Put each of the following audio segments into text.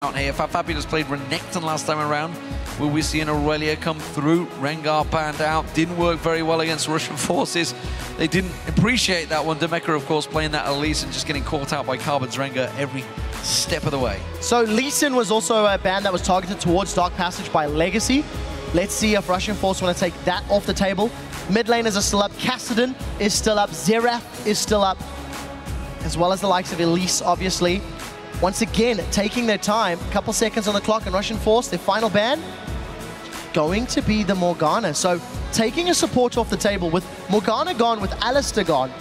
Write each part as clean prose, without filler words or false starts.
out here. Fabulous played Renekton last time around. Will we see an Aurelia come through? Rengar banned out. Didn't work very well against Russian forces. They didn't appreciate that one. Demeca, of course, playing that Elise and just getting caught out by Carbon's Rengar every step of the way. So Lee Sin was also a ban that was targeted towards Dark Passage by Legacy. Let's see if Russian Force want to take that off the table. Mid laners are still up. Kassadin is still up. Xerath is still up, as well as the likes of Elise, obviously. Once again, taking their time, a couple seconds on the clock, and Russian Force, their final ban, going to be the Morgana. So taking a support off the table with Morgana gone, with Alistair gone.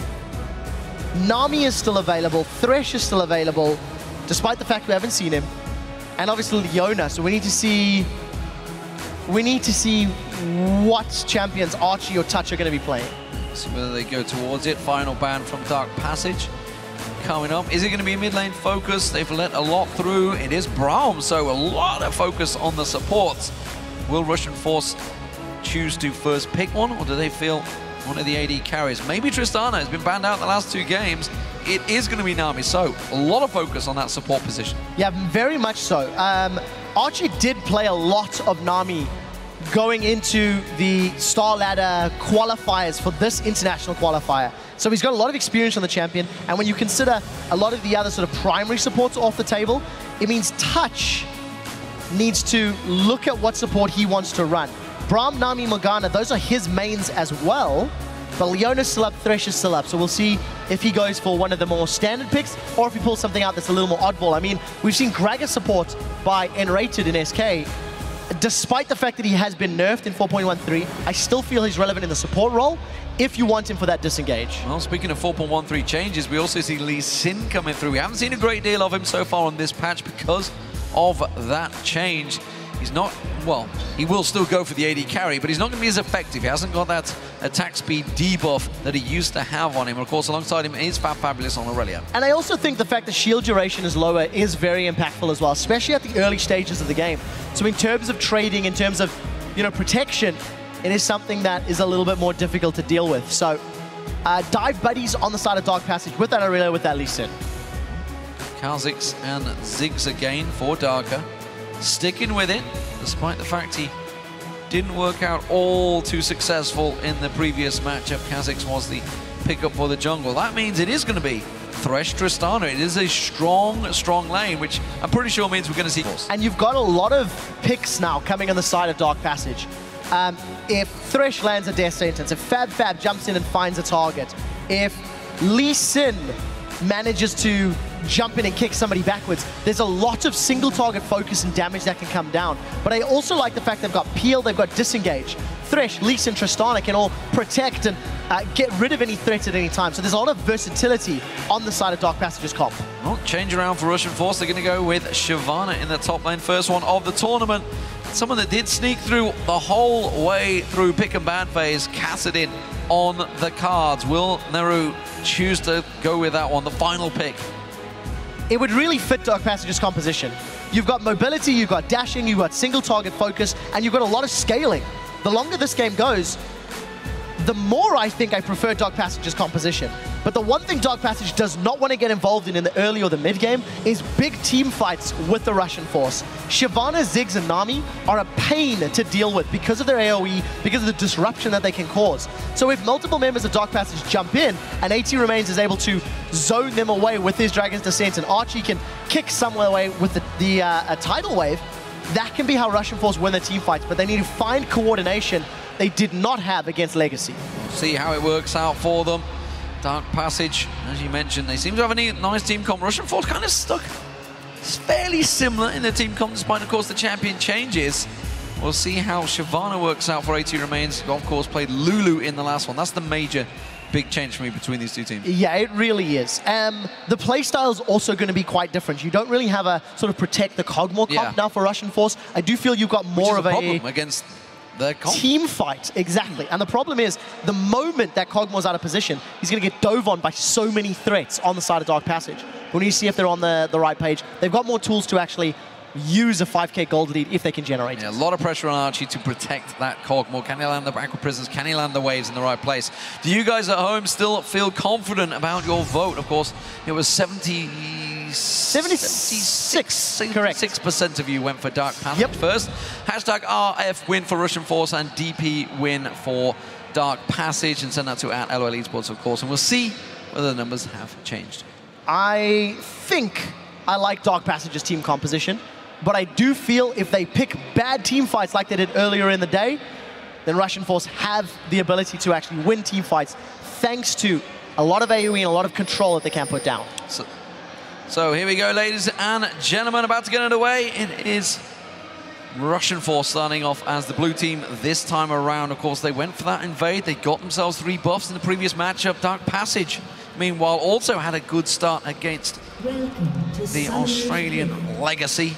Nami is still available, Thresh is still available, despite the fact we haven't seen him. And obviously Leona, so we need to see what champions Archie or Touch are going to be playing. See whether they go towards it. Final ban from Dark Passage coming up. Is it going to be a mid lane focus? They've let a lot through. It is Braum, so a lot of focus on the supports. Will Russian Force choose to first pick one, or do they feel one of the AD carries? Maybe Tristana has been banned out in the last 2 games. It is going to be Nami, so a lot of focus on that support position. Yeah, very much so. Archie did play a lot of Nami going into the Star Ladder qualifiers for this international qualifier. So he's got a lot of experience on the champion, and when you consider a lot of the other sort of primary supports off the table, it means Touch needs to look at what support he wants to run. Braum, Nami, Morgana, those are his mains as well, but Leona's still up, Thresh is still up, so we'll see if he goes for one of the more standard picks, or if he pulls something out that's a little more oddball. I mean, we've seen Gragas support by N-rated in SK. Despite the fact that he has been nerfed in 4.13, I still feel he's relevant in the support role if you want him for that disengage. Well, speaking of 4.13 changes, we also see Lee Sin coming through. We haven't seen a great deal of him so far on this patch because of that change. He's not, well, he will still go for the AD carry, but he's not going to be as effective. He hasn't got that attack speed debuff that he used to have on him. And of course, alongside him is Fabulous on Aurelia. And I also think the fact that shield duration is lower is very impactful as well, especially at the early stages of the game. So in terms of trading, in terms of, you know, protection, it is something that is a little bit more difficult to deal with. So dive buddies on the side of Dark Passage with that Aurelia, with that Lee Sin. Kha'Zix and Ziggs again for Darker. Sticking with it, despite the fact he didn't work out all too successful in the previous matchup. Kha'Zix was the pickup for the jungle. That means it is going to be Thresh Tristana. It is a strong lane, which I'm pretty sure means we're going to see. And you've got a lot of picks now coming on the side of Dark Passage. If Thresh lands a death sentence, if Fab jumps in and finds a target, if Lee Sin manages to jump in and kick somebody backwards, there's a lot of single target focus and damage that can come down. But I also like the fact they've got Peel, they've got Disengage. Thresh, Lee Sin, Tristana can all protect and get rid of any threats at any time. So there's a lot of versatility on the side of Dark Passage's comp. Well, change around for Russian Force. They're going to go with Shyvana in the top lane. First one of the tournament. Someone that did sneak through the whole way through pick and ban phase. Kassadin on the cards. Will Neru choose to go with that one, the final pick? It would really fit Dark Passage's composition. You've got mobility, you've got dashing, you've got single target focus, and you've got a lot of scaling. The longer this game goes, the more I think I prefer Dark Passage's composition. But the one thing Dark Passage does not want to get involved in the early or the mid game is big team fights with the Russian Force. Shyvana, Ziggs, and Nami are a pain to deal with because of their AoE, because of the disruption that they can cause. So if multiple members of Dark Passage jump in, and AT Remains is able to zone them away with his Dragon's Descent, and Archie can kick someone away with the Tidal Wave, that can be how Russian Force win their team fights, but they need to find coordination they did not have against Legacy. We'll see how it works out for them. Dark Passage, as you mentioned, they seem to have a nice team comp. Russian Force kind of stuck. It's fairly similar in their team comp, despite, of course, the champion changes. We'll see how Shyvana works out for AT Remains, who, of course, played Lulu in the last one. That's the major big change for me between these two teams. Yeah, it really is. The playstyle is also going to be quite different. You don't really have a sort of protect the Cogmore comp now for Russian Force. I do feel you've got more of a problem against the team fight, exactly. And the problem is, the moment that Cogmore's out of position, he's going to get dove on by so many threats on the side of Dark Passage. We need to see if they're on the right page. They've got more tools to actually use a 5k gold lead if they can generate it. A lot of pressure on Archie to protect that Cogmore. Can he land the Aqua Prisons? Can he land the waves in the right place? Do you guys at home still feel confident about your vote? Of course, it was 70 Correct. 6% of you went for Dark Passage first. Hashtag RF win for Russian Force and DP win for Dark Passage, and send that to @LOL Esports, of course, and we'll see whether the numbers have changed. I think I like Dark Passage's team composition, but I do feel if they pick bad team fights like they did earlier in the day, then Russian Force have the ability to actually win team fights thanks to a lot of AoE and a lot of control that they can put down. So here we go, ladies and gentlemen, about to get underway. It is Russian Force starting off as the blue team this time around. Of course, they went for that invade. They got themselves 3 buffs in the previous matchup. Dark Passage, meanwhile, also had a good start against the Australian Legacy.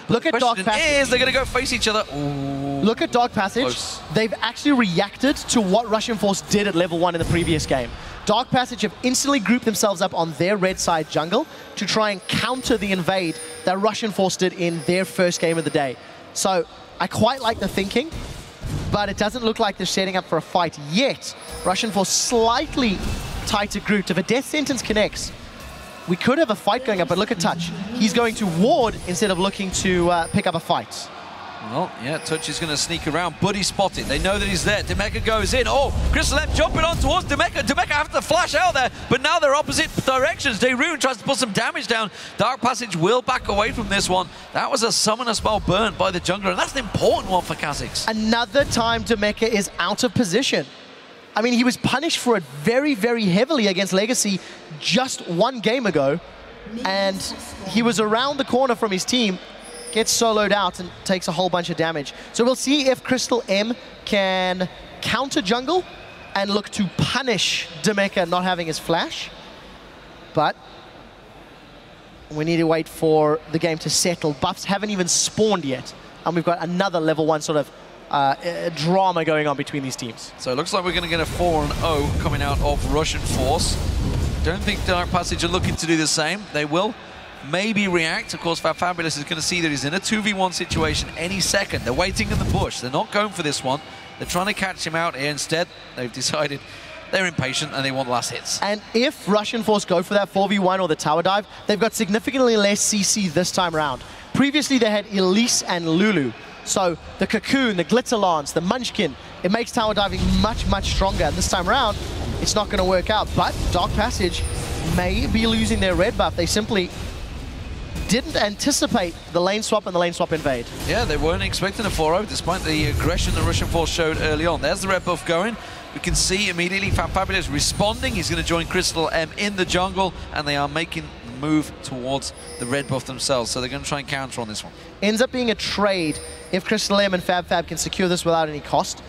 Look at Dark Passage. They're going to go face each other. Ooh. Look at Dark Passage. Close. They've actually reacted to what Russian Force did at level 1 in the previous game. Dark Passage have instantly grouped themselves up on their red side jungle to try and counter the invade that Russian Force did in their first game of the day. So I quite like the thinking, but it doesn't look like they're setting up for a fight yet. Russian Force slightly tighter grouped. If a death sentence connects, we could have a fight going up, but look at Touch. He's going to ward instead of looking to pick up a fight. Well, yeah, Touch is going to sneak around. Buddy spotted. They know that he's there. Demeka goes in. Oh, Crystal M jumping on towards Demeka. Demeka have to flash out there, but now they're opposite directions. Daeroon tries to put some damage down. Dark Passage will back away from this one. That was a summoner spell burnt by the jungler, and that's an important one for Kha'Zix. Another time Demeka is out of position. I mean, he was punished for it very, very heavily against Legacy just 1 game ago, and he was around the corner from his team, gets soloed out and takes a whole bunch of damage. So we'll see if Crystal M can counter jungle and look to punish Demeka not having his flash. But we need to wait for the game to settle. Buffs haven't even spawned yet, and we've got another level 1 sort of drama going on between these teams. So it looks like we're going to get a 4-0 coming out of Russian Force. Don't think Dark Passage are looking to do the same. They will maybe react. Of course, Fabulous is going to see that he's in a 2v1 situation any second. They're waiting in the bush. They're not going for this one. They're trying to catch him out here. Instead, they've decided they're impatient and they want last hits. And if Russian Force go for that 4v1 or the tower dive, they've got significantly less CC this time around. Previously, they had Elise and Lulu. So the Cocoon, the Glitter Lance, the Munchkin, it makes tower diving much, much stronger. And this time around, it's not going to work out. But Dark Passage may be losing their red buff. They simply didn't anticipate the lane swap and the lane swap invade. Yeah, they weren't expecting a 4-0 despite the aggression the Russian Force showed early on. There's the red buff going. We can see immediately Fabulous responding. He's going to join Crystal M in the jungle, and they are making the move towards the red buff themselves. So they're going to try and counter on this one. Ends up being a trade if Crystal M and Fab can secure this without any cost.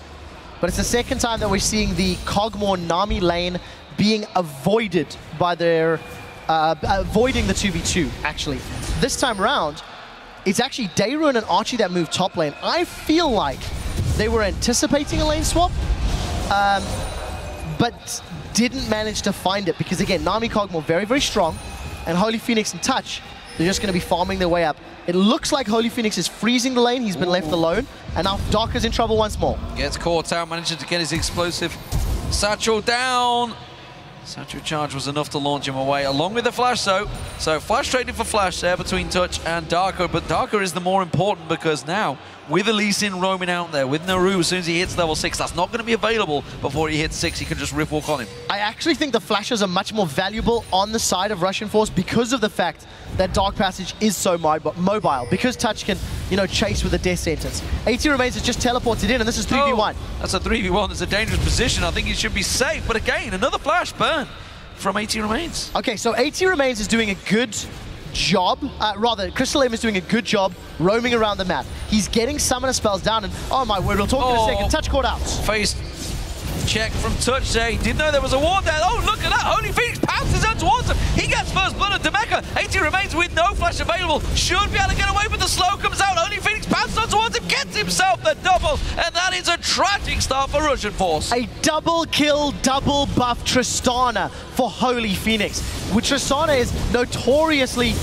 But it's the second time that we're seeing the Kog'Maw Nami lane being avoided by their avoiding the 2v2, actually. This time around, it's actually Daeroon and Archie that moved top lane. I feel like they were anticipating a lane swap, but didn't manage to find it because, again, Nami Kog'Maw very, very strong, and Holy Phoenix and Touch, they're just going to be farming their way up. It looks like Holy Phoenix is freezing the lane. He's been left alone, and now Darker's in trouble once more. Gets caught out, manages to get his explosive satchel down. Satchel charge was enough to launch him away, along with the flash, though. So flash traded for flash there between Touch and Darker, but Darker is the more important because now, with Elise in roaming out there, with Naru, as soon as he hits level 6, that's not going to be available before he hits 6. He can just rip walk on him. I actually think the flashes are much more valuable on the side of Russian Force because of the fact that Dark Passage is so mobile, because Touch can, you know, chase with a death sentence. 80 Remains is just teleported in, and this is 3v1. Oh, that's a 3v1. It's a dangerous position. I think he should be safe, but again, another flash burn from 80 Remains. Okay, so 80 Remains is doing a good job, rather, Crystal M is doing a good job roaming around the map. He's getting summoner spells down, and oh my word, we'll talk in a second. Touch caught out. Face check from Touch there. He didn't know there was a ward there. Oh, look at that. Holy Phoenix pounces out towards him. He gets first blood of Demeka. 80 Remains with no flash available. Should be able to get away, but the slow comes out. Holy Phoenix pounces out towards him, gets himself the double, and that is a tragic start for Russian Force. A double kill, double buff Tristana for Holy Phoenix, which Tristana is notoriously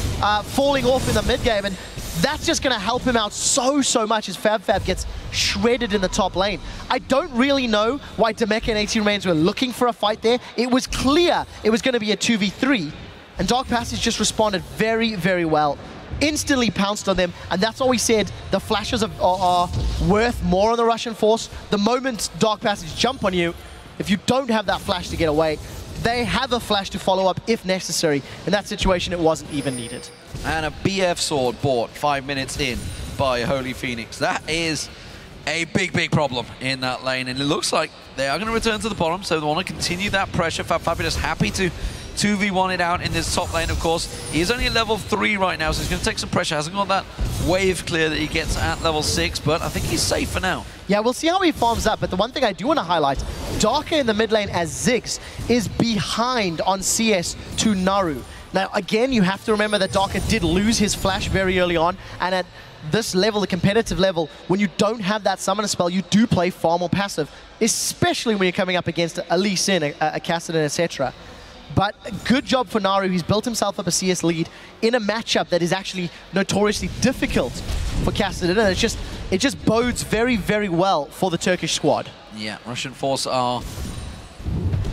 falling off in the mid game, and that's just going to help him out so much as Fab gets shredded in the top lane. I don't really know why Demeka and 80 Remains were looking for a fight there. It was clear it was going to be a 2v3, And Dark Passage just responded very, very well. Instantly pounced on them, and that's why we said the flashes are worth more on the Russian force. The moment Dark Passage jump on you, if you don't have that flash to get away, they have a flash to follow up if necessary. In that situation, it wasn't even needed. And a BF sword bought 5 minutes in by Holy Phoenix. That is a big, big problem in that lane, and it looks like they are going to return to the bottom, so they want to continue that pressure. Fabulous happy to 2v1 it out in this top lane, of course. He is only at level 3 right now, so he's going to take some pressure. Hasn't got that wave clear that he gets at level 6, but I think he's safe for now. Yeah, we'll see how he farms up, but the one thing I do want to highlight, Darker in the mid lane as Ziggs is behind on CS to Naru. Now, again, you have to remember that Darker did lose his flash very early on, and at this level, the competitive level, when you don't have that summoner spell, you do play far more passive, especially when you're coming up against a Lee Sin, a Kassadin, etc. But good job for Naru. He's built himself up a CS lead in a matchup that is actually notoriously difficult for Kassadin, and it just bodes very, very well for the Turkish squad. Yeah, Russian force are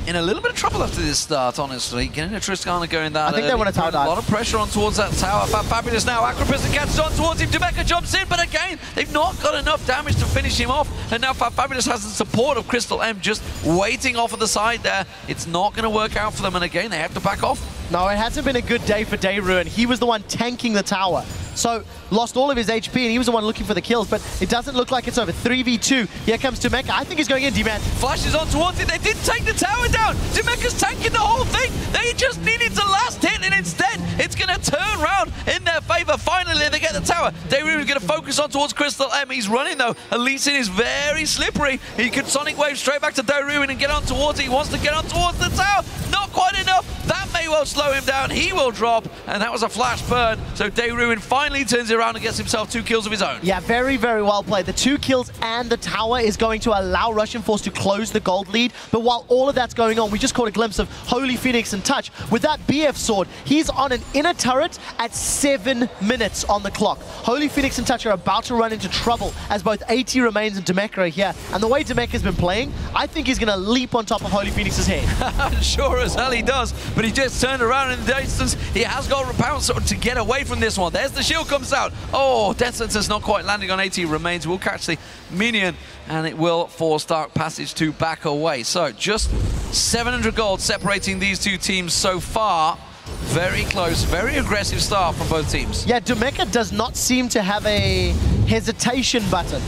in a little bit of trouble after this start, honestly. Getting a Tristana going that I think they want to tower dive. A lot of pressure on towards that tower. Fabulous now. Acropus catches on towards him. Deman jumps in, but again, they've not got enough damage to finish him off. And now Fabulous has the support of Crystal M just waiting off of the side there. It's not going to work out for them, and again, they have to back off. No, it hasn't been a good day for Dayruin. He was the one tanking the tower. So, lost all of his HP, and he was the one looking for the kills, but it doesn't look like it's over. 3v2. Here comes Deman. I think he's going in, Deman. Flashes on towards it. They didn't take the tower down. Deman's tanking the whole thing. They just needed the last hit, and instead, it's going to turn around in their favor. Finally, they get the tower. Dayruin is going to focus on towards Crystal M. He's running, though. Elysian is very slippery. He could Sonic Wave straight back to Dayruin and get on towards it. He wants to get on towards the tower. Not quite enough. That may well slow him down. He will drop, and that was a flash burn. So Dayruin finally turns it around and gets himself 2 kills of his own. Yeah, very, very well played. The 2 kills and the tower is going to allow Russian Force to close the gold lead. But while all of that's going on, we just caught a glimpse of Holy Phoenix in touch. With that BF sword, he's on an inner turret at 7 minutes on the clock. Holy Phoenix and Touch are about to run into trouble as both AT remains and Demek are here. And the way Demek has been playing, I think he's going to leap on top of Holy Phoenix's head. Sure as hell he does, but he just turned around in the distance. He has got a bounce to get away from this one. There's the shield comes out. Oh, Death Sentence's not quite landing on AT remains. Will catch the minion, and it will force Dark Passage to back away. So just 700 gold separating these two teams so far. Very close, very aggressive start from both teams. Yeah, Demeca does not seem to have a hesitation button.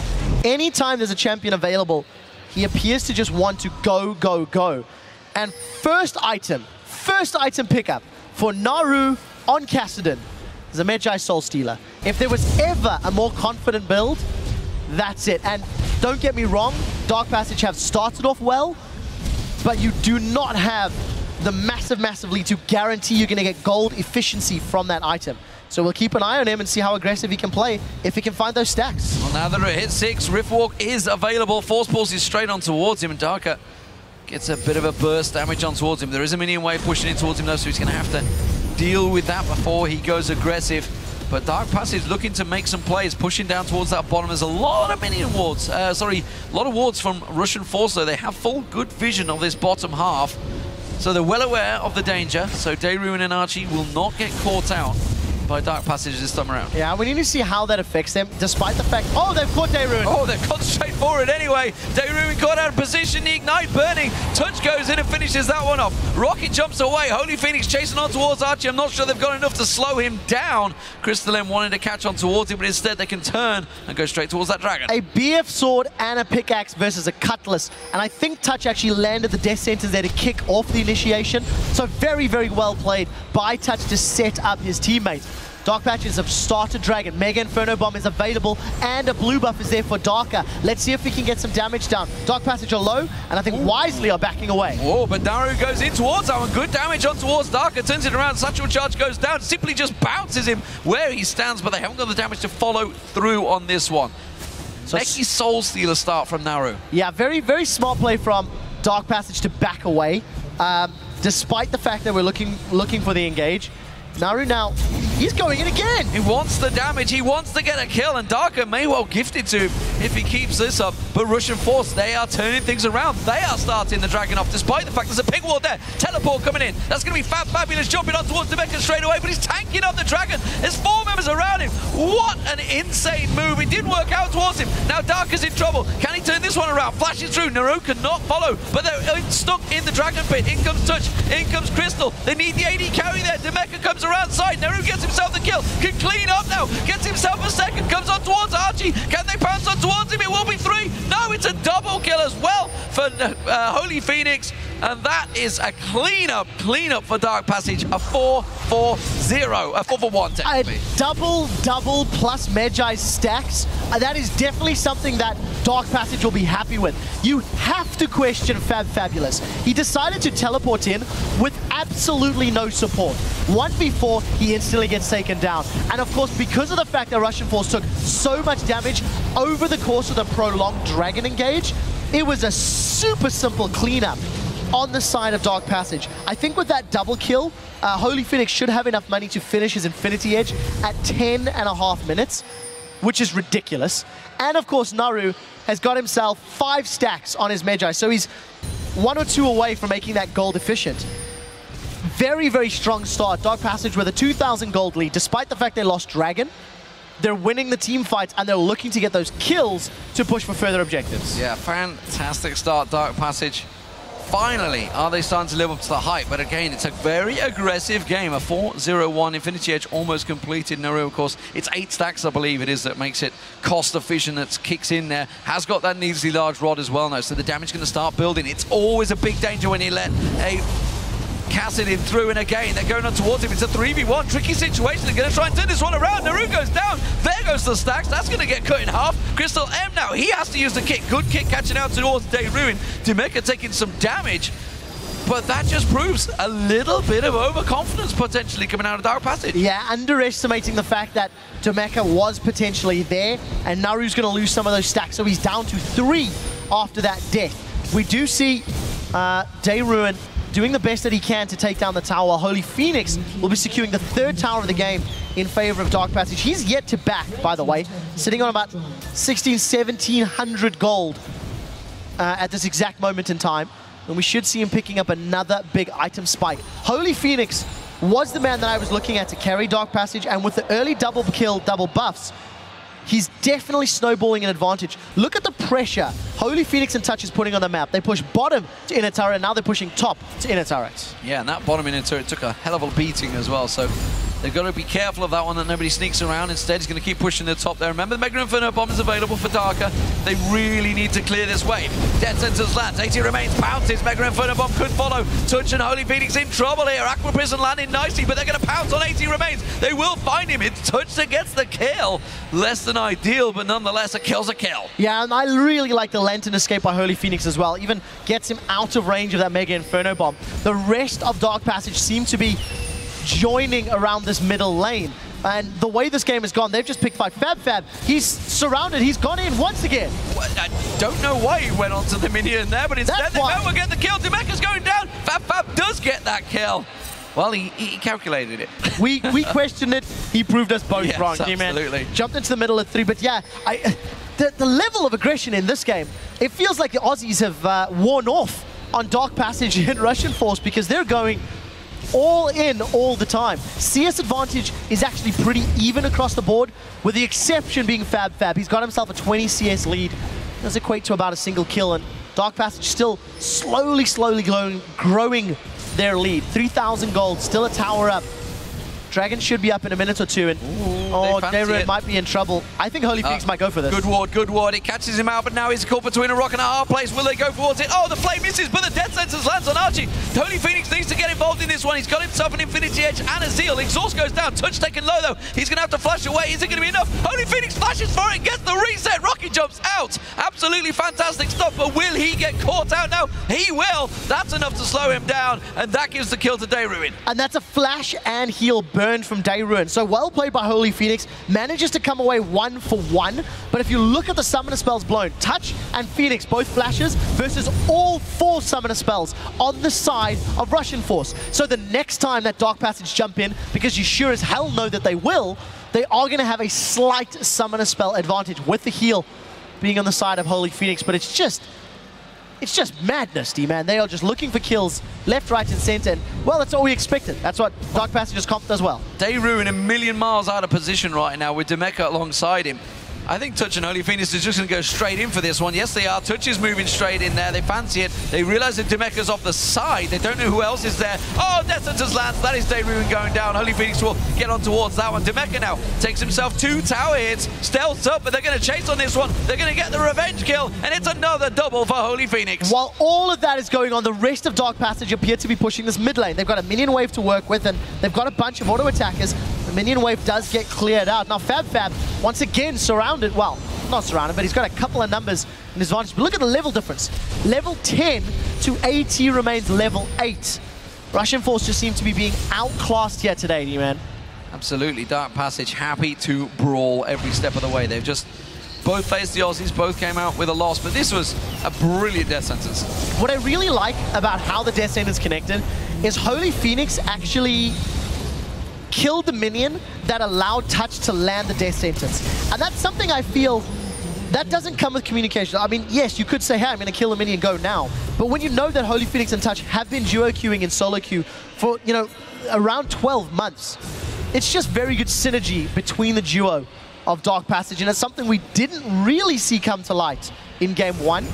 Anytime there's a champion available, he appears to just want to go, go, go. And first item pickup for Naru on Kassadin is a Medjay Soul Stealer. If there was ever a more confident build, that's it. And don't get me wrong, Dark Passage have started off well, but you do not have the massive lead to guarantee you're going to get gold efficiency from that item. So we'll keep an eye on him and see how aggressive he can play if he can find those stacks. Well, now that we're at hit 6, Riftwalk is available. Force Pulse is straight on towards him, and Darker gets a bit of a burst damage on towards him. There is a minion wave pushing in towards him though, so he's going to have to deal with that before he goes aggressive. But Dark Passage looking to make some plays, pushing down towards that bottom. There's a lot of minion wards, a lot of wards from Russian Force, though. They have full good vision of this bottom half. So they're well aware of the danger, so Dayruin and Archie will not get caught out by Dark Passage this time around. Yeah, we need to see how that affects them, despite the fact... Oh, they've caught Dayruin! Oh, they've gone straight forward anyway. Dayruin caught out of position, the Ignite burning. Touch goes in and finishes that one off. Rocket jumps away. Holy Phoenix chasing on towards Archie. I'm not sure they've got enough to slow him down. Crystal M wanted to catch on towards him, but instead they can turn and go straight towards that dragon. A BF sword and a pickaxe versus a cutlass. And I think Touch actually landed the death sentence there to kick off the initiation. So very, very well played by Touch to set up his teammates. Dark Patches have started Dragon. Mega Inferno Bomb is available, and a blue buff is there for Darker. Let's see if we can get some damage down. Dark Passage are low, and I think Wisely are backing away. Oh, but Naru goes in towards that one. Good damage on towards Darker. Turns it around. Satchel Charge goes down. Simply just bounces him where he stands, but they haven't got the damage to follow through on this one. So Neki Soul Stealer start from Naru. Yeah, very, very smart play from Dark Passage to back away. Despite the fact that we're looking for the engage. Naru now, he's going in again. He wants the damage, he wants to get a kill, and Darker may well gift it to him. if he keeps this up. But Russian Force, they are turning things around. They are starting the Dragon off, despite the fact there's a ping ward there. Teleport coming in. That's going to be Fabulous jumping on towards Deman straight away, but he's tanking up the Dragon. There's 4 members around him. What an insane move. It didn't work out towards him. Now Dark is in trouble. Can he turn this one around? Flashes through. Naru cannot follow, but they're stuck in the Dragon Pit. In comes Touch. In comes Crystal. They need the AD carry there. Demeca comes around side. Naru gets himself the kill. Can clean up now. Gets himself a second. Comes on towards Archie. Can they pounce on towards him? It will be 3. No, it's a double kill as well for Holy Phoenix. And that is a cleanup for Dark Passage. A 4-4-0. A 4-for-1 technically. A double plus Magi stacks. That is definitely something that Dark Passage will be happy with. You have to question Fabulous. He decided to teleport in with absolutely no support. 1v4, he instantly gets taken down. And of course, because of the fact that Russian Force took so much damage over the course of the prolonged Dragon engage, it was a super simple cleanup on the side of Dark Passage. I think with that double kill, Holy Phoenix should have enough money to finish his Infinity Edge at 10.5 minutes, which is ridiculous. And of course, Naru has got himself 5 stacks on his Magi, so he's 1 or 2 away from making that gold efficient. Very, very strong start. Dark Passage with a 2,000 gold lead, despite the fact they lost Dragon. They're winning the team fights, and they're looking to get those kills to push for further objectives. Yeah, fantastic start, Dark Passage. Finally, are they starting to live up to the hype? But again, it's a very aggressive game. A 4-0-1 Infinity Edge almost completed. Naru, of course, it's 8 stacks, I believe it is, that makes it cost efficient. That kicks in there. Has got that needlessly large rod as well now, so the damage is going to start building. It's always a big danger when you let a Kassadin through, and again, they're going on towards him. It's a 3v1, tricky situation. They're going to try and turn this one around. Naru goes down. There goes the stacks. That's going to get cut in half. Crystal M now, he has to use the kick. Good kick catching out towards Day Ruin. Demeca taking some damage, but that just proves a little bit of overconfidence potentially coming out of Dark Passage. Yeah, underestimating the fact that Demeca was potentially there, and Naru's going to lose some of those stacks, so he's down to 3 after that death. We do see Day Ruin doing the best that he can to take down the tower, while Holy Phoenix will be securing the 3rd tower of the game in favor of Dark Passage. He's yet to back, by the way, sitting on about 1,1700 gold at this exact moment in time. And we should see him picking up another big item spike. Holy Phoenix was the man that I was looking at to carry Dark Passage, and with the early double kill, double buffs, he's definitely snowballing an advantage. Look at the pressure Holy Phoenix and Touch is putting on the map. They push bottom to inner turret, and now they're pushing top to inner turret. Yeah, and that bottom inner turret took a hell of a beating as well, so they've got to be careful of that one, that nobody sneaks around. Instead, he's going to keep pushing the top there. Remember, the Mega Inferno Bomb is available for Darker. They really need to clear this wave. Dead Sentence lands. 80 remains. Pounces. Mega Inferno Bomb could follow. Touch and Holy Phoenix in trouble here. Aqua Prison landing nicely, but they're going to pounce on 80 remains. They will find him. It's Touch that gets the kill. Less than ideal, but nonetheless, a kill's a kill. Yeah, and I really like the Lantern escape by Holy Phoenix as well. Even gets him out of range of that Mega Inferno Bomb. The rest of Dark Passage seem to be joining around this middle lane. And the way this game has gone, they've just picked 5. Fab, he's surrounded, he's gone in once again. I don't know why he went onto the minion there, but instead they will get the kill. Demeca's going down. Fab does get that kill. Well, he calculated it. We questioned it. He proved us both wrong. Absolutely. Jumped into the middle at 3, but yeah, the level of aggression in this game, it feels like the Aussies have worn off on Dark Passage and Russian Force, because they're going all in all the time. CS advantage is actually pretty even across the board, with the exception being Fab. He's got himself a 20 CS lead. Does equate to about a single kill, and Dark Passage still slowly growing their lead. 3,000 gold, still a tower up. Dragon should be up in a minute or 2, and Deman might be in trouble. I think Holy Phoenix might go for this. Good ward. It catches him out, but now he's caught between a rock and a hard place. Will they go towards it? Oh, the flame misses, but the Death Sentence lands on Archie. Holy Phoenix needs to get involved in this one. He's got himself an Infinity Edge and a Zeal. Exhaust goes down. Touch taken low, though. He's going to have to flash away. Is it going to be enough? Holy Phoenix flashes for it, gets the reset. Rocket jumps out. Absolutely fantastic stuff, but will he get caught out now? He will. That's enough to slow him down, and that gives the kill to Day Ruin. And that's a flash and heal burn from Day Ruin. So well played by Holy Phoenix. Manages to come away 1 for 1. But if you look at the summoner spells blown, Touch and Phoenix both flashes versus all 4 summoner spells on the side of Russian Force. So the next time that Dark Passage jump in, because you sure as hell know that they will, they are going to have a slight summoner spell advantage with the heal. being on the side of Holy Phoenix, but it's just madness, D-Man. They are just looking for kills left, right, and center. And, well, that's what we expected. That's what Dark Passage's comp does well. Daewoo a million miles out of position right now with Demeca alongside him. I think Touch and Holy Phoenix is just going to go straight in for this one. Yes, they are. Touch is moving straight in there. They fancy it. They realize that Demeca's off the side. They don't know who else is there. Oh, Death Sentence lands. That is Daewoo going down. Holy Phoenix will get on towards that one. Demeca now takes himself 2 tower hits. Stealths up, but they're going to chase on this one. They're going to get the revenge kill, and it's another double for Holy Phoenix. While all of that is going on, the rest of Dark Passage appear to be pushing this mid lane. They've got a minion wave to work with, and they've got a bunch of auto attackers. The minion wave does get cleared out. Now, Fab, once again, surrounded. Well, not surrounded, but he's got a couple of numbers in his advantage. But look at the level difference. Level 10 to AT remains level 8. Russian Force just seem to be being outclassed here today, D-Man. Absolutely. Dark Passage happy to brawl every step of the way. They've just both faced the Aussies, both came out with a loss, but this was a brilliant Death Sentence. What I really like about how the Death Sentence connected is Holy Phoenix actually killed the minion that allowed Touch to land the Death Sentence. And that's something I feel that doesn't come with communication. I mean, yes, you could say, hey, I'm going to kill a minion, go now. But when you know that Holy Phoenix and Touch have been duo queuing in solo queue for, you know, around 12 months, it's just very good synergy between the duo of Dark Passage, and it's something we didn't really see come to light in Game 1.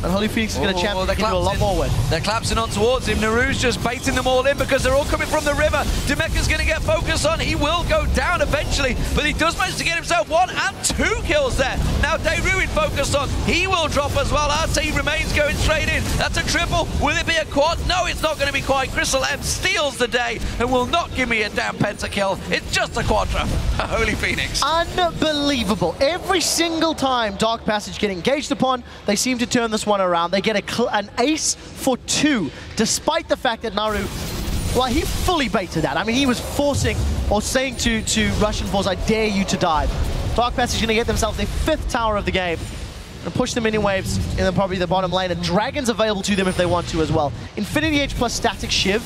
And Holy Phoenix is going to champion into a lot more with. They're collapsing on towards him. Naru's just baiting them all in because they're all coming from the river. Demeca's going to get focused on. He will go down eventually, but he does manage to get himself 1 and 2 kills there. Now Daewoo in focus on. He will drop as well. RT remains going straight in. That's a triple. Will it be a quad? No, it's not going to be quite. Crystal M steals the day and will not give me a damn pentakill. It's just a quadra. Holy Phoenix. Unbelievable. Every single time Dark Passage get engaged upon, they seem to turn this one around. They get an ace for 2, despite the fact that Naru, well, he fully baited that. I mean, he was forcing or saying to Russian Force, I dare you to dive. Dark Passage is going to get themselves their 5th tower of the game and push the minion waves in probably the bottom lane, and Dragon's available to them if they want to as well. Infinity Edge plus Static Shiv,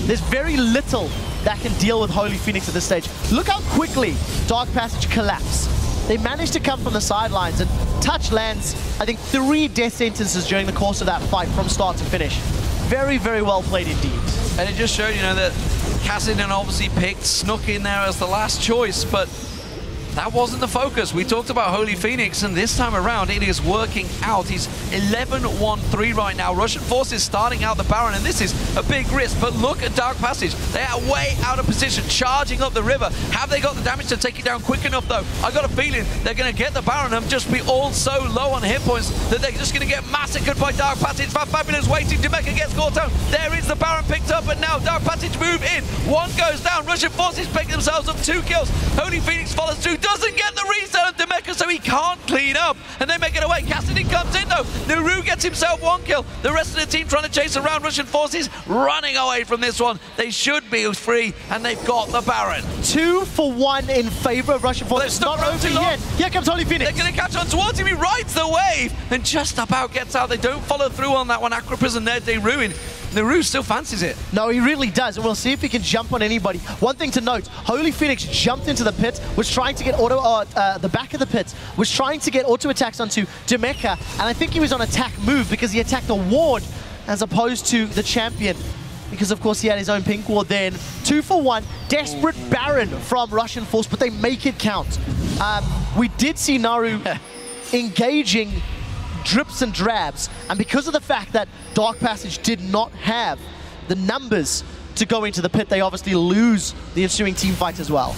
there's very little that can deal with Holy Phoenix at this stage. Look how quickly Dark Passage collapse. They managed to come from the sidelines, and Touch lands, I think, 3 death sentences during the course of that fight from start to finish. Very, very well played indeed. And it just showed, you know, that Cassidy obviously picked, snuck in there as the last choice, but that wasn't the focus. We talked about Holy Phoenix, and this time around, it is working out. He's 11-1-3 right now. Russian Forces starting out the Baron, and this is a big risk, but look at Dark Passage. They are way out of position, charging up the river. Have they got the damage to take it down quick enough, though? I got a feeling they're going to get the Baron and just be all so low on hit points that they're just going to get massacred by Dark Passage. Fabulous waiting. Demeca gets caught down. There is the Baron picked up, and now Dark Passage move in. 1 goes down. Russian Forces pick themselves up 2 kills. Holy Phoenix follows through. Doesn't get the reset of Demeca, so he can't clean up, and they make it away. Cassidy comes in though. Naru gets himself 1 kill. The rest of the team trying to chase around. Russian Forces running away from this one. They should be free, and they've got the Baron. 2 for 1 in favor of Russian Forces. Well, not over yet. Here comes Holy Phoenix. They're going to catch on towards him. He rides the wave and just about gets out. They don't follow through on that one. Acropis and they ruin. Naru still fancies it. No, he really does, and we'll see if he can jump on anybody. One thing to note, Holy Phoenix jumped into the pit, was trying to get the back of the pit, was trying to get auto attacks onto Demeca, and I think he was on attack move because he attacked a ward as opposed to the champion, because of course he had his own pink ward then. 2 for 1, desperate Baron from Russian Force, but they make it count. We did see Naru engaging drips and drabs, and because of the fact that Dark Passage did not have the numbers to go into the pit, they obviously lose the ensuing team fight as well.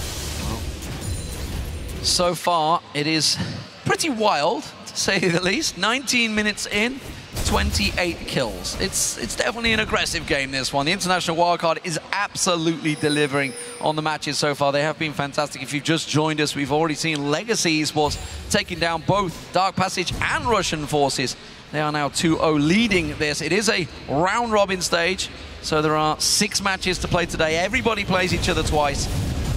So far, it is pretty wild, to say the least. 19 minutes in, 28 kills. It's definitely an aggressive game, this one. The International Wildcard is absolutely delivering on the matches so far. They have been fantastic. If you've just joined us, we've already seen Legacy Esports taking down both Dark Passage and Russian Forces. They are now 2-0 leading this. It is a round-robin stage, so there are 6 matches to play today. Everybody plays each other twice,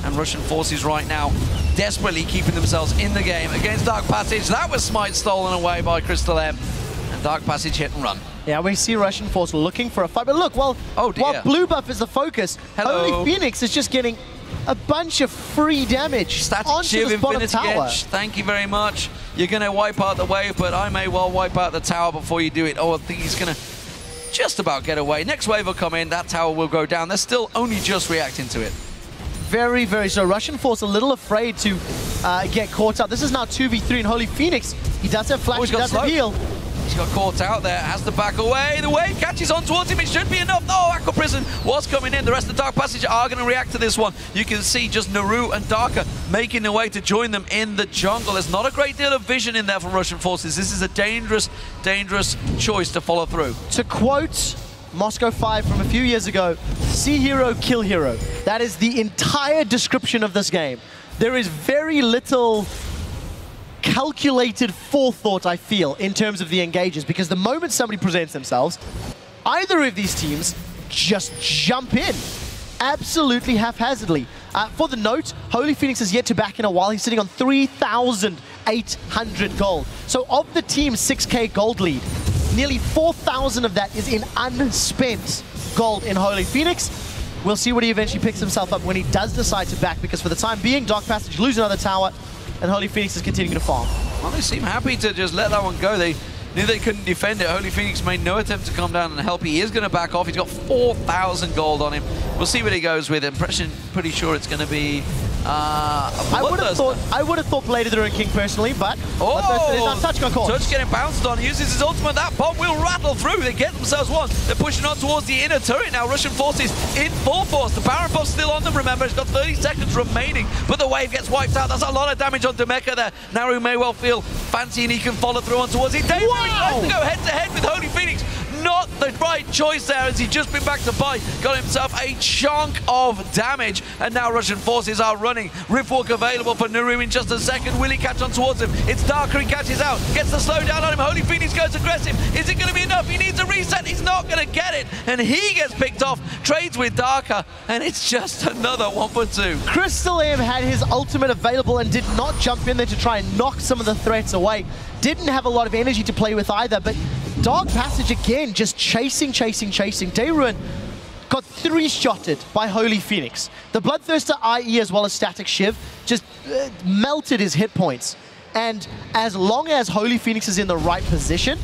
and Russian Forces right now desperately keeping themselves in the game against Dark Passage. That was Smite stolen away by Crystal M. Dark Passage hit and run. Yeah, we see Russian Force looking for a fight. But look, while blue buff is the focus, Holy Phoenix is just getting a bunch of free damage Static onto Shiv, the bottom Infinity tower. Edge, thank you very much. you're going to wipe out the wave, but I may well wipe out the tower before you do it. Oh, I think he's going to just about get away. Next wave will come in, that tower will go down. They're still only just reacting to it. Very, very so. Russian Force a little afraid to get caught up. This is now 2v3 in Holy Phoenix. He does have flash, he does have heal. He's got caught out there, has to back away. The wave catches on towards him, it should be enough. Oh, Aqua Prison was coming in. The rest of the Dark Passage are going to react to this one. You can see just Naru and Darker making their way to join them in the jungle. There's not a great deal of vision in there from Russian forces. This is a dangerous, dangerous choice to follow through. To quote Moscow 5 from a few years ago, see hero, kill hero. That is the entire description of this game. There is very little calculated forethought, I feel, in terms of the engages, because the moment somebody presents themselves, either of these teams just jump in absolutely haphazardly. For the note, Holy Phoenix is yet to back in a while. He's sitting on 3,800 gold. So of the team's 6k gold lead, nearly 4,000 of that is in unspent gold in Holy Phoenix. We'll see what he eventually picks himself up when he does decide to back, because for the time being, Dark Passage lose another tower, and Holy Phoenix is continuing to farm. Well, they seem happy to just let that one go. They knew they couldn't defend it. Holy Phoenix made no attempt to come down and help. He is going to back off. He's got 4,000 gold on him. We'll see what he goes with. Impression, pretty sure it's going to be I would have thought Blade of the Ruined King personally, but Touch got caught. Touch getting bounced on, uses his ultimate. That bomb will rattle through. They get themselves one. They're pushing on towards the inner turret now. Russian forces in full force. The Baron buff's still on them, remember. It's got 30 seconds remaining, but the wave gets wiped out. That's a lot of damage on Demeca there. Naru may well feel fancy and he can follow through on towards it. David tries to go head-to-head with Holy Phoenix. Not the right choice there, as he's just been back to buy. Got himself a chunk of damage, and now Russian forces are running. Riftwalk available for Naru in just a second. Will he catch on towards him? It's Darker, he catches out. Gets the slowdown on him. Holy Phoenix goes aggressive. Is it going to be enough? He needs a reset. He's not going to get it, and he gets picked off. Trades with Darker, and it's just another 1-for-2. Crystal M had his ultimate available and did not jump in there to try and knock some of the threats away. Didn't have a lot of energy to play with either, but Dark Passage again, just chasing. Dayrun got 3-shotted by Holy Phoenix. The Bloodthirster IE as well as Static Shiv just melted his hit points. And as long as Holy Phoenix is in the right position,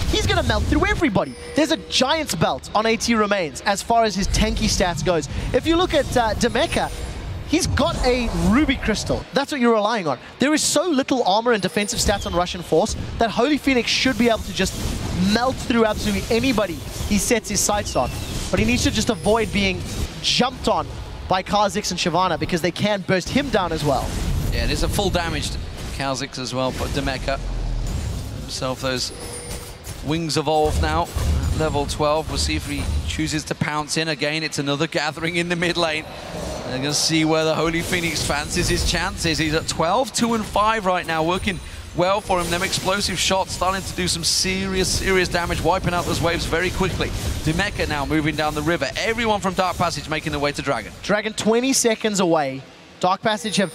he's going to melt through everybody. There's a Giant's Belt on AT Remains as far as his tanky stats goes. If you look at Demeca, he's got a Ruby Crystal. That's what you're relying on. There is so little armor and defensive stats on Russian Force that Holy Phoenix should be able to just melt through absolutely anybody he sets his sights on. But he needs to just avoid being jumped on by Kha'Zix and Shyvana, because they can burst him down as well. Yeah, it is a full damage to Kha'Zix as well, but Demeca himself those wings evolve now. Level 12, we'll see if he chooses to pounce in. Again, it's another gathering in the mid lane. They're going to see where the Holy Phoenix fancies his chances. He's at 12, 2 and 5 right now, working well for him. Them explosive shots starting to do some serious damage, wiping out those waves very quickly. Demeca now moving down the river. Everyone from Dark Passage making their way to Dragon. Dragon 20 seconds away. Dark Passage have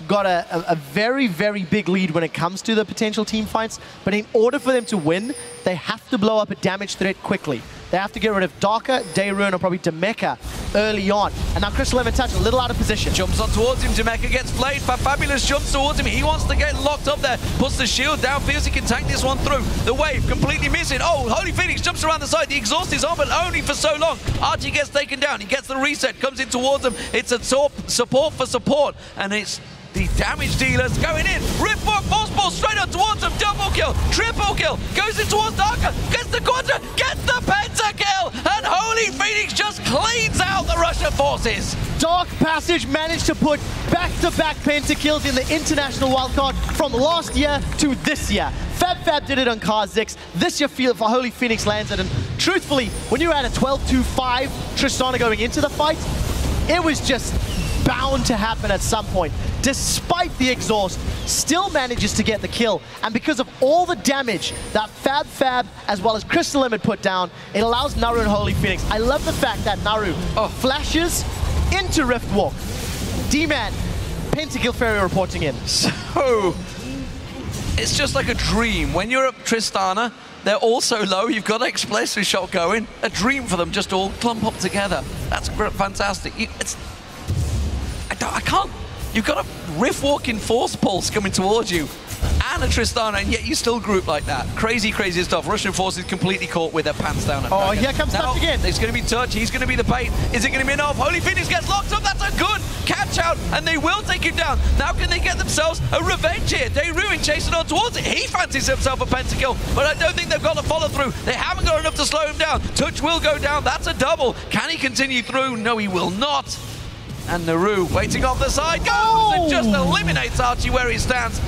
got a very, very big lead when it comes to the potential team fights, but in order for them to win, they have to blow up a damage threat quickly. They have to get rid of Darker, Dayrun, or probably Demeca early on. And now Crystal M Touch a little out of position. Jumps on towards him, Demeca gets flayed. Fabulous jumps towards him. He wants to get locked up there. Puts the shield down, feels he can tank this one through. The wave completely missing. Oh, Holy Phoenix jumps around the side. The exhaust is on, but only for so long. Archie gets taken down. He gets the reset, comes in towards him. It's a support for support, and it's the damage dealers going in. Riftwalk, force ball straight on towards him. Double kill, triple kill. Goes in towards Darker. Gets the quadra, gets the pentakill. And Holy Phoenix just cleans out the Russian forces. Dark Passage managed to put back-to-back pentakills in the international wildcard from last year to this year. Fab did it on Kha'Zix. This year for Holy Phoenix lands it. And truthfully, when you're at a 12-2-5 Tristana going into the fight, it was just bound to happen at some point. Despite the exhaust, still manages to get the kill. And because of all the damage that Fab as well as Crystal M had put down, it allows Naru and Holy Phoenix. I love the fact that Naru flashes into Riftwalk. Deman, Pentakill Fairy reporting in. So, it's just like a dream. When you're at Tristana, they're all so low, you've got an explosive shot going. A dream for them, just all clump up together. That's fantastic. You've got a rift-walking force pulse coming towards you, and a Tristana, and yet you still group like that. Crazy, crazy stuff. Russian forces completely caught with their pants down. Oh, here comes Touch again. It's going to be Touch. He's going to be the bait. Is it going to be enough? Holy Phoenix gets locked up. That's a good catch out, and they will take him down. Now can they get themselves a revenge here? Dayruin chasing on towards it. He fancies himself a pentakill, but I don't think they've got the follow through. They haven't got enough to slow him down. Touch will go down. That's a double. Can he continue through? No, he will not. And Naru waiting off the side goes and just eliminates Archie where he stands.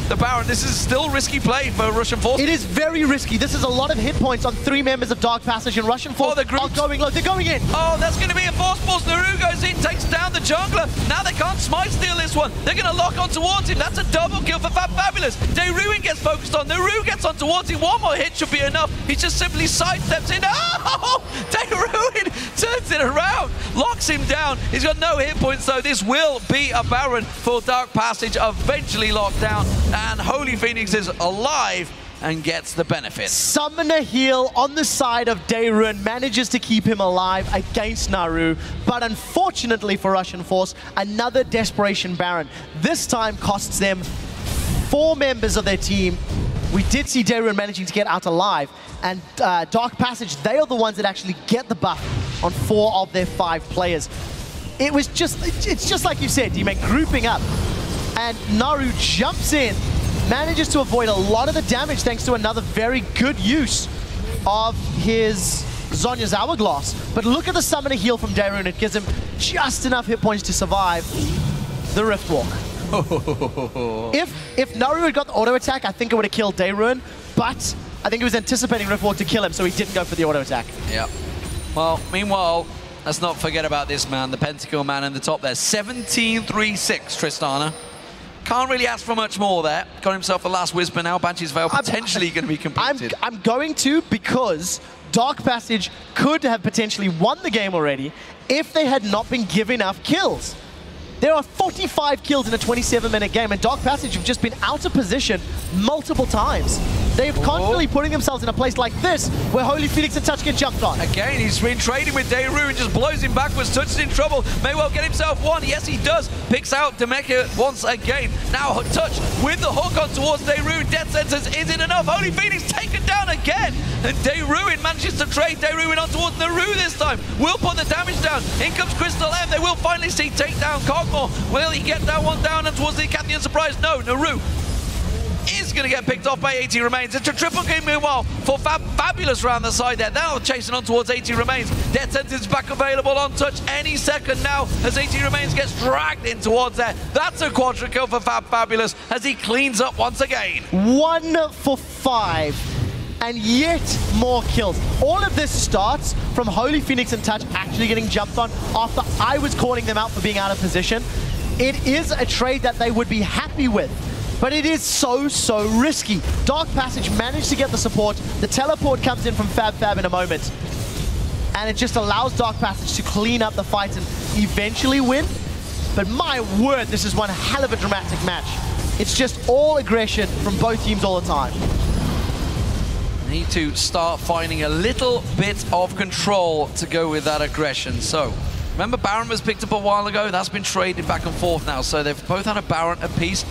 The Baron, this is still risky play for Russian Force. It is very risky. This is a lot of hit points on 3 members of Dark Passage, and Russian Force are going low. They're going in. Oh, that's going to be a force pulse. Naru goes in, takes down the jungler. Now they can't smite steal this one. They're going to lock on towards him. That's a double kill for Fabulous. Dayruin gets focused on. Naru gets on towards him. One more hit should be enough. He just simply sidesteps in. Oh, Dayruin turns it around, locks him down. He's got no hit points, though. This will be a Baron for Dark Passage, eventually locked down. And Holy Phoenix is alive and gets the benefit. Summoner heal on the side of Dayruin manages to keep him alive against Naru, but unfortunately for Russian Force, another Desperation Baron. This time costs them 4 members of their team. We did see Dayruin managing to get out alive, and Dark Passage, they are the ones that actually get the buff on 4 of their 5 players. It's just like you said, Deman, grouping up. And Naru jumps in, manages to avoid a lot of the damage thanks to another very good use of his Zhonya's Hourglass. But look at the Summoner heal from Dayruin. It gives him just enough hit points to survive the Rift Walk. If Naru had got the auto attack, I think it would have killed Dayruin, but I think he was anticipating Rift Walk to kill him, so he didn't go for the auto attack. Yeah. Well, meanwhile, let's not forget about this man, the Pentakill man in the top there. 17-3-6, Tristana. Can't really ask for much more there. Got himself a last Whisper now. Banshee's Veil potentially going to be completed. I'm going to, because Dark Passage could have potentially won the game already if they had not been giving enough kills. There are 45 kills in a 27-minute game, and Dark Passage have just been out of position multiple times. They're constantly putting themselves in a place like this, where Holy Phoenix and Touch get jumped on. Again, he's been trading with Dayruin, just blows him backwards. Touch is in trouble. May well get himself one. Yes, he does. Picks out Demeka once again. Now Touch with the hook on towards Dayruin. Death Sentence isn't enough. Holy Phoenix taken down again. And Dayruin manages to trade Dayruin on towards Naru this time. Will put the damage down. In comes Crystal M. They will finally see takedown Cogmore. Will he get that one down and towards the Cathian Surprise? No, Naru is going to get picked off by 80 Remains. It's a triple kill meanwhile for Fabulous around the side there. Now chasing on towards 80 Remains. Death Sentence back available on Touch any second now as 80 Remains gets dragged in towards there. That's a quadra kill for Fabulous as he cleans up once again. 1 for 5. And yet more kills. All of this starts from Holy Phoenix and Touch actually getting jumped on after I was calling them out for being out of position. It is a trade that they would be happy with, but it is so risky. Dark Passage managed to get the support. The teleport comes in from Fab in a moment, and it just allows Dark Passage to clean up the fight and eventually win. But my word, this is one hell of a dramatic match. It's just all aggression from both teams all the time. Need to start finding a little bit of control to go with that aggression. So, remember Baron was picked up a while ago? That's been traded back and forth now. So they've both had a Baron apiece.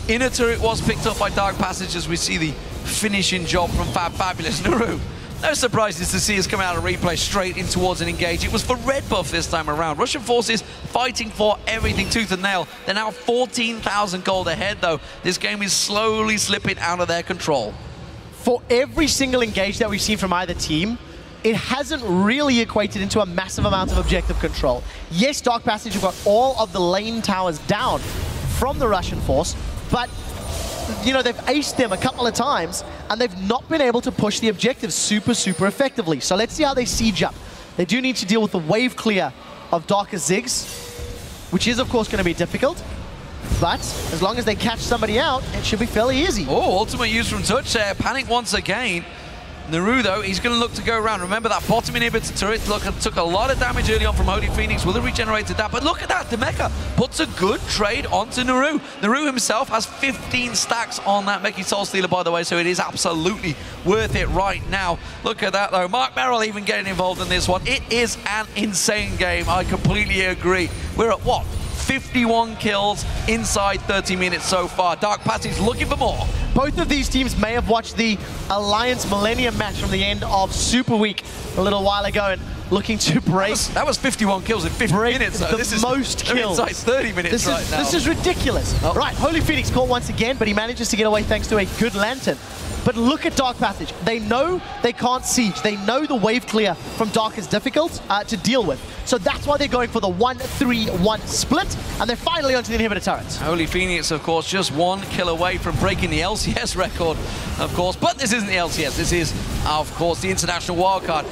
Inner turret was picked up by Dark Passage as we see the finishing job from Fabulous. Naru, no surprises to see us come out of replay straight in towards an engage. It was for red buff this time around. Russian forces fighting for everything tooth and nail. They're now 14,000 gold ahead though. This game is slowly slipping out of their control. For every single engage that we've seen from either team, it hasn't really equated into a massive amount of objective control. Yes, Dark Passage have got all of the lane towers down from the Russian force, but you know, they've aced them a couple of times and they've not been able to push the objectives super effectively. So let's see how they siege up. They do need to deal with the wave clear of Darker Ziggs, which is of course going to be difficult. But as long as they catch somebody out, it should be fairly easy. Oh, ultimate use from Touch there. Panic once again. Naru, though, he's going to look to go around. Remember that bottom inhibitor turret took a lot of damage early on from Holy Phoenix. Will have regenerated that. But look at that. Demeka puts a good trade onto Naru. Naru himself has 15 stacks on that Meki Soul Stealer, by the way, so it is absolutely worth it right now. Look at that, though. Mark Merrill even getting involved in this one. It is an insane game. I completely agree. We're at, what, 51 kills inside 30 minutes so far. Dark Passage looking for more. Both of these teams may have watched the Alliance Millennium match from the end of Super Week a little while ago and looking to break. That was 51 kills in 50 minutes. So this is most kills. Inside 30 minutes right now. This is ridiculous. Oh. Right, Holy Phoenix caught once again, but he manages to get away thanks to a good Lantern. But look at Dark Passage. They know they can't siege. They know the wave clear from Dark is difficult to deal with. So that's why they're going for the 1-3-1 split, and they're finally onto the inhibitor turrets. Holy Phoenix, of course, just 1 kill away from breaking the LCS record, of course. But this isn't the LCS. This is, of course, the International Wildcard.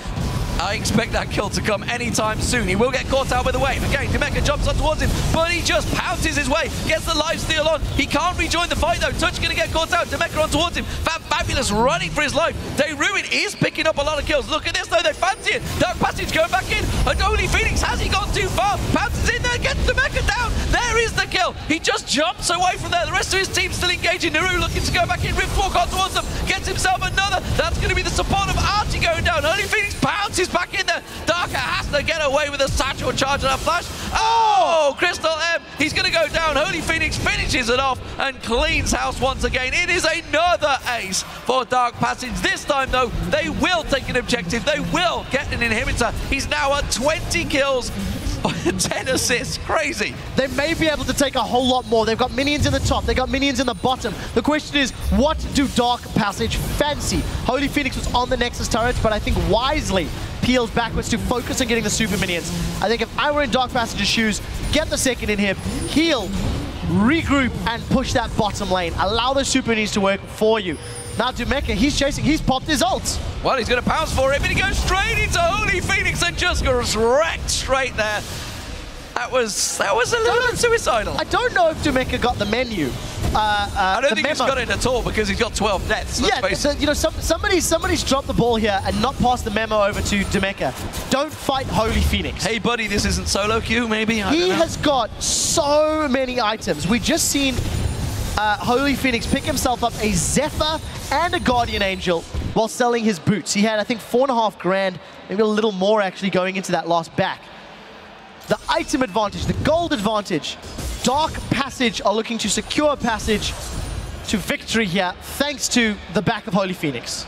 I expect that kill to come anytime soon. He will get caught out with the wave. Again, Deman jumps on towards him, but he just pounces his way, gets the lifesteal on. He can't rejoin the fight, though. Touch going to get caught out. Deman on towards him. Fabulous running for his life. Ruin is picking up a lot of kills. Look at this, though. They fancy it. Dark Passage going back in. And Holy Phoenix, has he gone too far? Pounces in there, gets Deman down. There is the kill. He just jumps away from there. The rest of his team still engaging. Naru looking to go back in. Riftwalk on towards them. Gets himself another. That's going to be the support of Archie going down. Holy Phoenix pounces back in there. Darker has to get away with a satchel charge and a flash. Oh, Crystal M, he's going to go down. Holy Phoenix finishes it off and cleans house once again. It is another ace for Dark Passage. This time, though, they will take an objective. They will get an inhibitor. He's now at 20 kills. 10 assists, crazy. They may be able to take a whole lot more. They've got minions in the top, they've got minions in the bottom. The question is, what do Dark Passage fancy? Holy Phoenix was on the Nexus turret, but I think wisely peels backwards to focus on getting the super minions. I think if I were in Dark Passage's shoes, get the second inhib, heal, regroup, and push that bottom lane. Allow the super minions to work for you. Now Dumeka, he's chasing, he's popped his ult. Well, he's going to pounce for it, but he goes straight into Holy Phoenix and just goes wrecked straight there. That was a little bit suicidal. I don't know if Dumeka got the menu. I don't think he's got it at all because he's got 12 deaths. Yeah, so, you know, somebody's dropped the ball here and not passed the memo over to Dumeka. Don't fight Holy Phoenix. Hey, buddy, this isn't solo queue, maybe? He has got so many items. We just seen Holy Phoenix pick himself up a Zephyr and a Guardian Angel while selling his boots. He had, I think, 4.5 grand, maybe a little more actually going into that last back. The item advantage, the gold advantage. Dark Passage are looking to secure passage to victory here, thanks to the back of Holy Phoenix.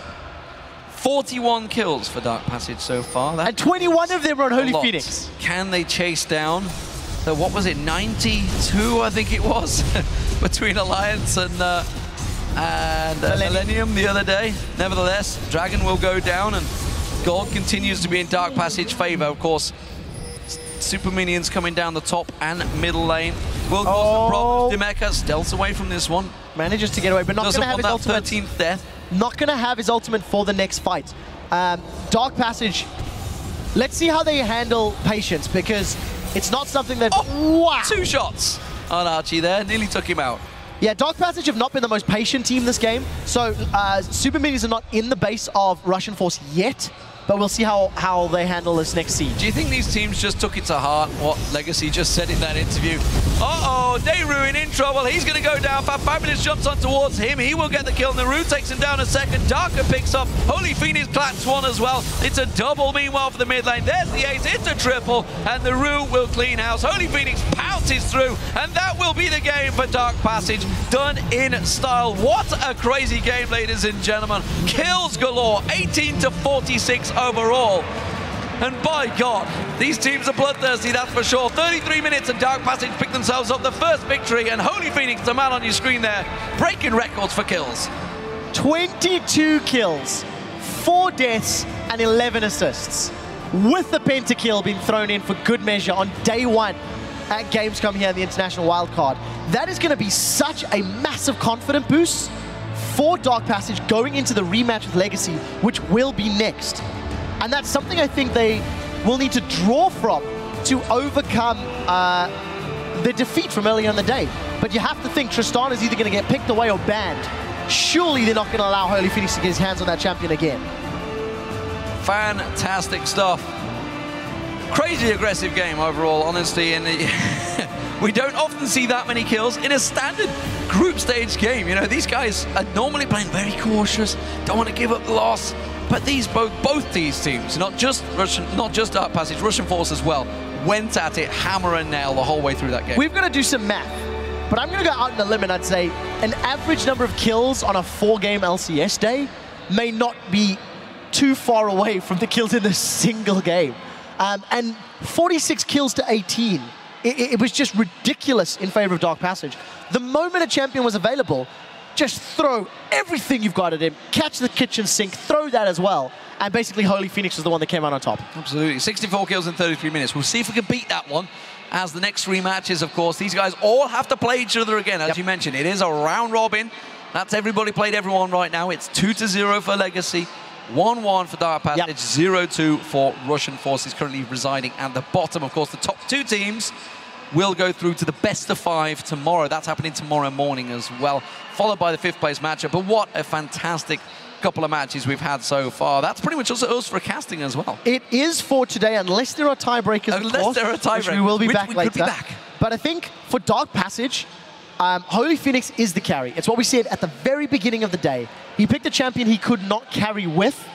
41 kills for Dark Passage so far. And 21 of them are on Holy Phoenix. Can they chase down? So what was it, 92, I think it was, between Alliance and Millennium the other day. Nevertheless, Dragon will go down, and gold continues to be in Dark Passage favor, of course. Super minions coming down the top and middle lane. Will cause the problem. Demeka stealths away from this one. Manages to get away, but not going to have his ultimate. 13th death. Not going to have his ultimate for the next fight. Dark Passage, let's see how they handle patience, because it's not something that... Oh, wow. 2 shots on Archie there. Nearly took him out. Yeah, Dark Passage have not been the most patient team this game, so Super Minions are not in the base of Russian Force yet, but we'll see how they handle this next siege. Do you think these teams just took it to heart what Legacy just said in that interview? Uh-oh, Ruin in trouble. He's going to go down. Fabulous jumps on towards him. He will get the kill. Naru takes him down a second. Darker picks up. Holy Phoenix claps one as well. It's a double, meanwhile, for the mid lane. There's the ace. It's a triple, and Naru will clean house. Holy Phoenix pounces through, and that will be the game for Dark Passage. Done in style. What a crazy game, ladies and gentlemen. Kills galore. 18 to 46 overall. And by God, these teams are bloodthirsty, that's for sure. 33 minutes and Dark Passage pick themselves up the first victory, and Holy Phoenix, the man on your screen there, breaking records for kills. 22 kills, 4 deaths, and 11 assists. With the pentakill being thrown in for good measure on day 1 at Gamescom here in the International Wildcard. That is going to be such a massive confidence boost for Dark Passage going into the rematch with Legacy, which will be next. And that's something I think they will need to draw from to overcome the defeat from earlier in the day. But you have to think Tristan is either going to get picked away or banned. Surely they're not going to allow Holy Phoenix to get his hands on that champion again. Fantastic stuff. Crazy aggressive game overall, honestly. And we don't often see that many kills in a standard group stage game. You know, these guys are normally playing very cautious, don't want to give up the loss. But these both these teams, not just Dark Passage, Russian Force as well, went at it hammer and nail the whole way through that game. We've got to do some math, but I'm going to go out on a limb and I'd say an average number of kills on a 4-game LCS day may not be too far away from the kills in a single game. And 46 kills to 18. It was just ridiculous in favor of Dark Passage. The moment a champion was available, just throw everything you've got at him, catch the kitchen sink, throw that as well. And basically Holy Phoenix was the one that came out on top. Absolutely. 64 kills in 33 minutes. We'll see if we can beat that one as the next 3 matches, of course. These guys all have to play each other again, as you mentioned. It is a round robin. That's everybody played everyone right now. It's 2-0 for Legacy, 1-1 for Dark Passage, 0-2 for Russian Forces, currently residing at the bottom. Of course, the top 2 teams will go through to the best of 5 tomorrow. That's happening tomorrow morning as well, followed by the 5th place matchup. But what a fantastic couple of matches we've had so far. That's pretty much also us for casting as well. It is for today, unless there are tiebreakers, unless there are tiebreakers, we will be back later. Could be back. But I think for Dark Passage, Holy Phoenix is the carry. It's what we said at the very beginning of the day. He picked a champion he could not carry with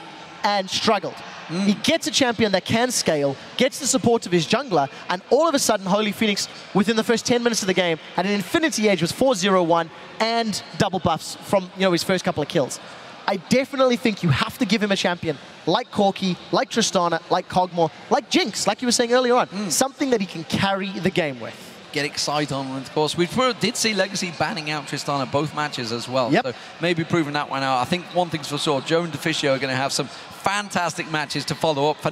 and struggled. He gets a champion that can scale, gets the support of his jungler, and all of a sudden, Holy Phoenix, within the first 10 minutes of the game, had an Infinity Edge with 4-0-1 and double buffs from his first couple of kills. I definitely think you have to give him a champion like Corki, like Tristana, like Kog'Maw, like Jinx, like you were saying earlier on. Something that he can carry the game with. Get excited on, of course. We did see Legacy banning out Tristana both matches as well. So maybe proving that one out. I think one thing's for sure, Joe and Deficio are going to have some fantastic matches to follow up. For now,